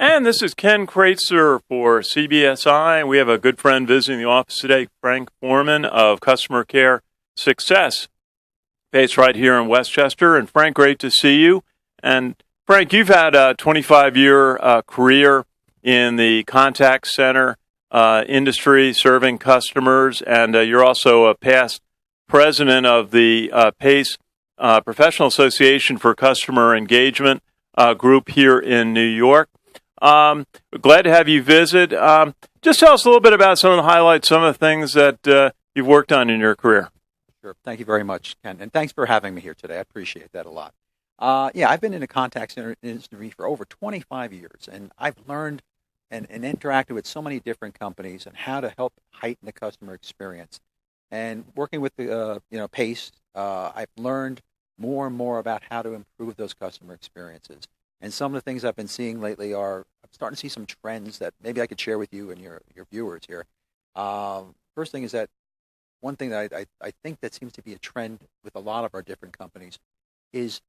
And this is Ken Kraetzer for CBSI. We have a good friend visiting the office today, Frank Fuhrman of Customer Care Success, based right here in Westchester. And Frank, great to see you. And Frank, you've had a 25-year career in the contact center industry, serving customers, and you're also a past president of the PACE Professional Association for Customer Engagement group here in New York. Glad to have you visit. Just tell us a little bit about some of the highlights, some of the things that you've worked on in your career. Sure. Thank you very much, Ken. And thanks for having me here today. I appreciate that a lot. I've been in the contact center industry for over 25 years, and I've learned and interacted with so many different companies and how to help heighten the customer experience. And working with the PACE, I've learned more and more about how to improve those customer experiences. And some of the things I've been seeing lately I'm starting to see some trends that maybe I could share with you and your viewers here. First thing is that one thing that I think that seems to be a trend with a lot of our different companies is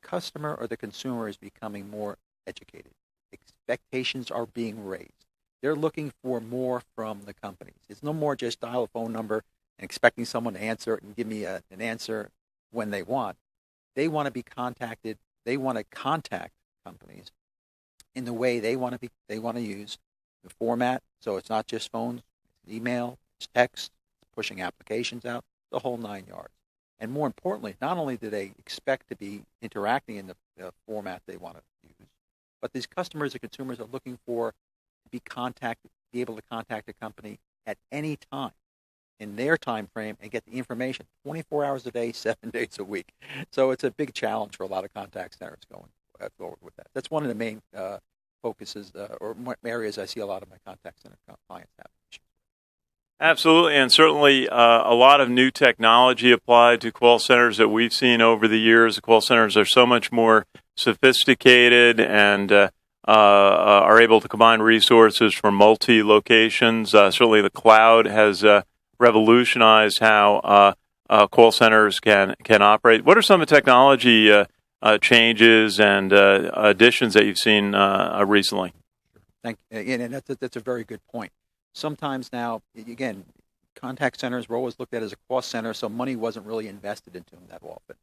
the customer or the consumer is becoming more educated. Expectations are being raised. They're looking for more from the companies. It's no more just dial a phone number and expecting someone to answer and give me an answer when they want. They want to be contacted. They want to contact companies in the way they want to use the format. So it's not just phones, it's email, it's text, it's pushing applications out, the whole 9 yards. And more importantly, not only do they expect to be interacting in the format they want to use, but these customers and consumers are looking for to be able to contact a company at any time in their time frame and get the information 24 hours a day, 7 days a week. So it's a big challenge for a lot of contact centers going forward with that. That's one of the main focuses or areas I see a lot of my contact center clients have. Absolutely, and certainly a lot of new technology applied to call centers that we've seen over the years. The call centers are so much more sophisticated and are able to combine resources from multi-locations. Certainly the cloud has revolutionized how call centers can operate. What are some of the technology changes and additions that you've seen recently? Thank you. And that's a very good point. Sometimes now, again, contact centers were always looked at as a cost center, so money wasn't really invested into them that often.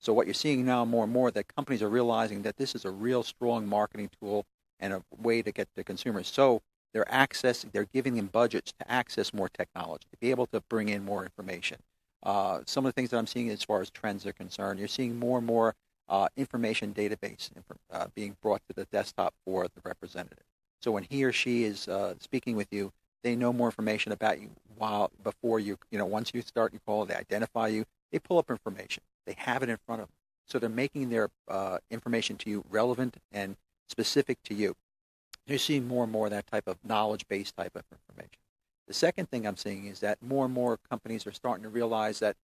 So what you're seeing now more and more that companies are realizing that this is a real strong marketing tool and a way to get to consumers. So they're giving them budgets to access more technology, to be able to bring in more information. Some of the things that I'm seeing as far as trends are concerned, you're seeing more and more information database being brought to the desktop for the representative. So when he or she is speaking with you, they know more information about you before once you start your call, they identify you, they pull up information. They have it in front of them. So they're making their information to you relevant and specific to you. You're seeing more and more of that type of knowledge-based type of information. The second thing I'm seeing is that more and more companies are starting to realize that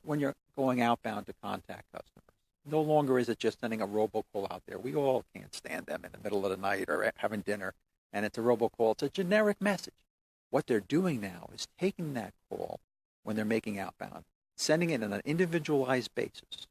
when you're going outbound to contact customers, no longer is it just sending a robocall out there. We all can't stand them in the middle of the night or having dinner, and it's a robocall. It's a generic message. What they're doing now is taking that call when they're making outbound, sending it on an individualized basis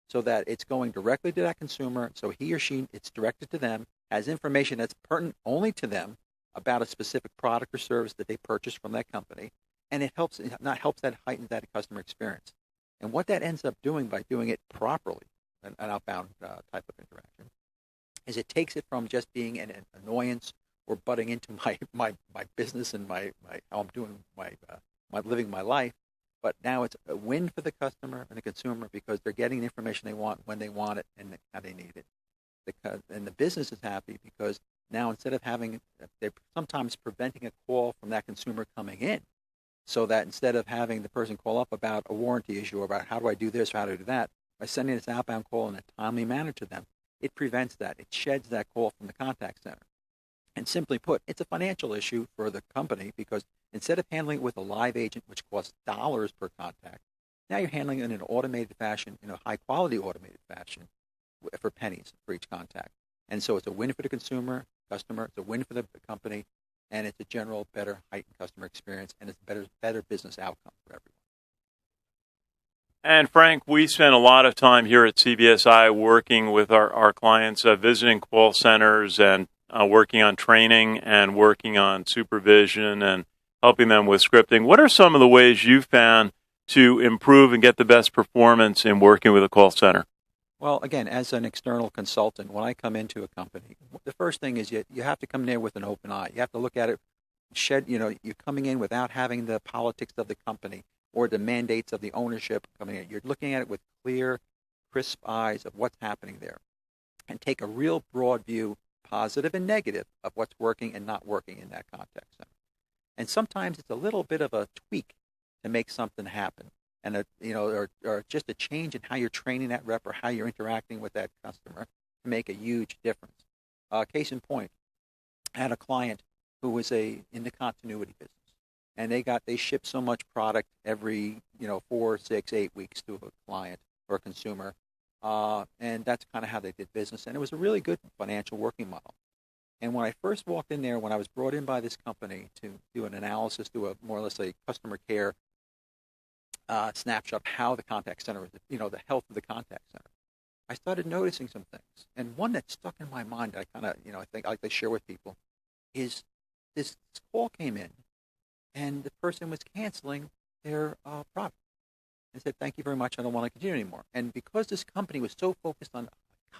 so that it's going directly to that consumer, so he or she, it's directed to them, has information that's pertinent only to them about a specific product or service that they purchased from that company, and it heightens that customer experience. And what that ends up doing by doing it properly, an outbound type of interaction, is it takes it from just being an annoyance or butting into my business and my how I'm doing my living my life, but now it's a win for the customer and the consumer because they're getting the information they want when they want it and how they need it. And the business is happy because now instead of they're sometimes preventing a call from that consumer coming in, so that instead of having the person call up about a warranty issue or about how do I do this or how do I do that, by sending this outbound call in a timely manner to them, it prevents that. It sheds that call from the contact center. And simply put, it's a financial issue for the company because instead of handling it with a live agent, which costs dollars per contact, now you're handling it in an automated fashion, in a high-quality automated fashion for pennies for each contact. And so it's a win for the customer, it's a win for the company, and it's a general better heightened customer experience, and it's better business outcome for everyone. And Frank, we spend a lot of time here at CBSI working with our clients, visiting call centers and working on training and working on supervision and helping them with scripting. What are some of the ways you found to improve and get the best performance in working with a call center? Well, again, as an external consultant, when I come into a company, the first thing is you have to come there with an open eye. You have to look at it, you're coming in without having the politics of the company or the mandates of the ownership coming in. You're looking at it with clear, crisp eyes of what's happening there and take a real broad view, positive and negative, of what's working and not working in that contact center. And sometimes it's a little bit of a tweak to make something happen. And or just a change in how you're training that rep or how you're interacting with that customer to make a huge difference. Case in point, I had a client who was in the continuity business, and they ship so much product every 4, 6, 8 weeks to a client or a consumer, and that's kind of how they did business. And it was a really good financial working model. And when I first walked in there, when I was brought in by this company to do an analysis, do a more or less a customer care snapshot, how the contact center is, the health of the contact center, I started noticing some things. And one that stuck in my mind, I kind of, I think I like to share with people, is this call came in, and the person was canceling their product. I said, "Thank you very much. I don't want to continue anymore." And because this company was so focused on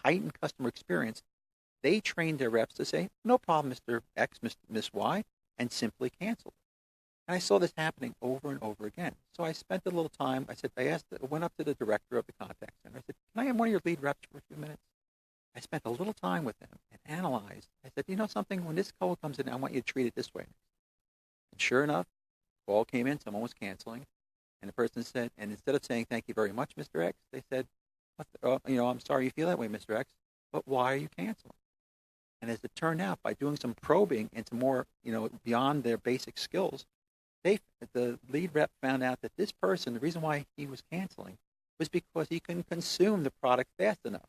heightened customer experience, they trained their reps to say, "No problem, Mr. X, Miss Y," and simply canceled. And I saw this happening over and over again. So I spent a little time. I went up to the director of the contact center. I said, "Can I have one of your lead reps for a few minutes?" I spent a little time with them and analyzed. I said, "You know something? When this call comes in, I want you to treat it this way." And sure enough, the call came in. Someone was canceling. And the person said, and instead of saying, "Thank you very much, Mr. X," they said, "I'm sorry you feel that way, Mr. X, but why are you canceling?" And as it turned out, by doing some probing into more, beyond their basic skills, the lead rep found out that this person, the reason why he was canceling was because he couldn't consume the product fast enough.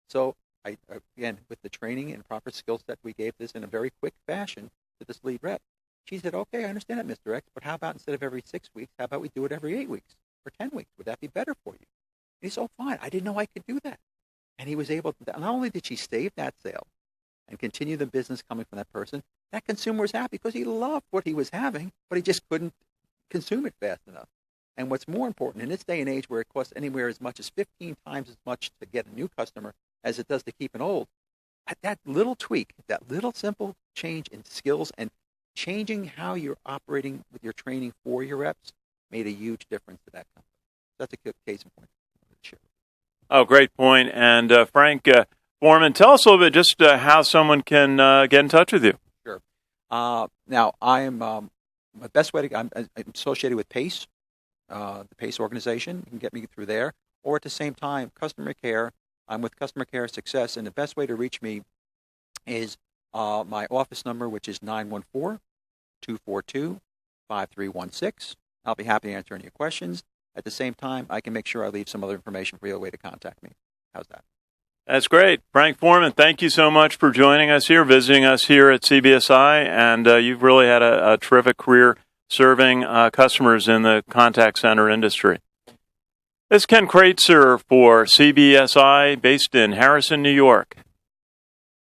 So again, with the training and proper skill set, we gave this in a very quick fashion to this lead rep. She said, "Okay, I understand that, Mr. X, but how about instead of every 6 weeks, how about we do it every 8 weeks or 10 weeks? Would that be better for you?" And he said, "Oh, fine. I didn't know I could do that." And he was able to, not only did she save that sale and continue the business coming from that person, that consumer was happy because he loved what he was having, but he just couldn't consume it fast enough. And what's more important, in this day and age where it costs anywhere as much as 15 times as much to get a new customer as it does to keep an old, that little tweak, that little simple change in skills and changing how you're operating with your training for your reps made a huge difference to that company. That's a good case in point. Oh, great point. And Frank Fuhrman, tell us a little bit just how someone can get in touch with you. Sure. Now, I am the best way to. I'm associated with PACE, the PACE organization. You can get me through there, or at the same time, customer care. I'm with Customer Care Success, and the best way to reach me is my office number, which is 914-242-5316. I'll be happy to answer any questions. At the same time, I can make sure I leave some other information for you, a way to contact me. How's that? That's great. Frank Fuhrman, thank you so much for joining us here, visiting us here at CBSI, and you've really had a terrific career serving customers in the contact center industry. This is KKraetzer for CBSI, based in Harrison, New York.